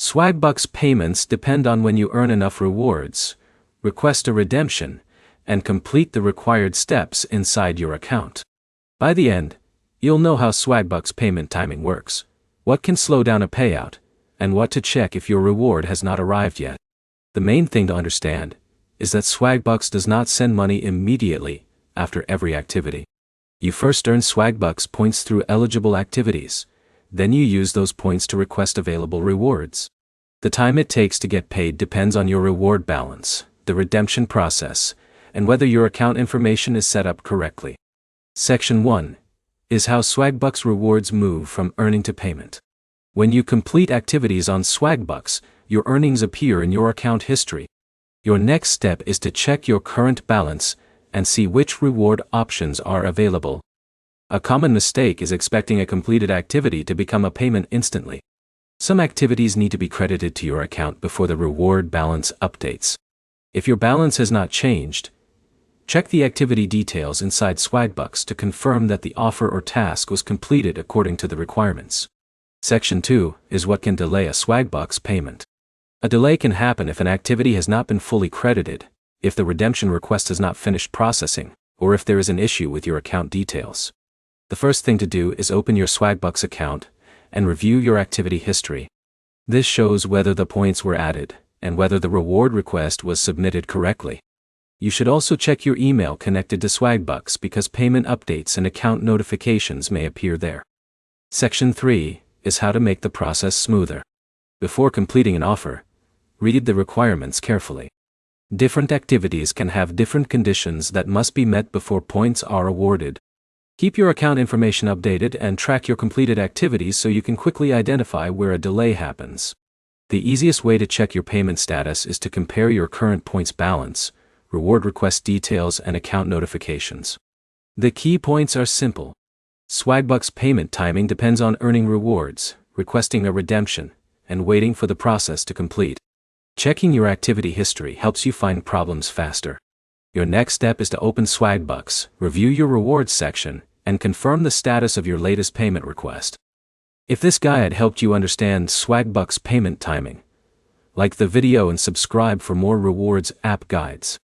Swagbucks payments depend on when you earn enough rewards, request a redemption, and complete the required steps inside your account. By the end, you'll know how Swagbucks payment timing works, what can slow down a payout, and what to check if your reward has not arrived yet. The main thing to understand is that Swagbucks does not send money immediately after every activity. You first earn Swagbucks points through eligible activities, then you use those points to request available rewards. The time it takes to get paid depends on your reward balance, the redemption process, and whether your account information is set up correctly. Section 1 is how Swagbucks rewards move from earning to payment. When you complete activities on Swagbucks, your earnings appear in your account history. Your next step is to check your current balance and see which reward options are available. A common mistake is expecting a completed activity to become a payment instantly. Some activities need to be credited to your account before the reward balance updates. If your balance has not changed, check the activity details inside Swagbucks to confirm that the offer or task was completed according to the requirements. Section 2 is what can delay a Swagbucks payment. A delay can happen if an activity has not been fully credited, if the redemption request has not finished processing, or if there is an issue with your account details. The first thing to do is open your Swagbucks account and review your activity history. This shows whether the points were added and whether the reward request was submitted correctly. You should also check your email connected to Swagbucks because payment updates and account notifications may appear there. Section 3 is how to make the process smoother. Before completing an offer, read the requirements carefully. Different activities can have different conditions that must be met before points are awarded. Keep your account information updated and track your completed activities so you can quickly identify where a delay happens. The easiest way to check your payment status is to compare your current points balance, reward request details, and account notifications. The key points are simple. Swagbucks payment timing depends on earning rewards, requesting a redemption, and waiting for the process to complete. Checking your activity history helps you find problems faster. Your next step is to open Swagbucks, review your rewards section, and confirm the status of your latest payment request. If this guide helped you understand Swagbucks payment timing, like the video and subscribe for more rewards app guides.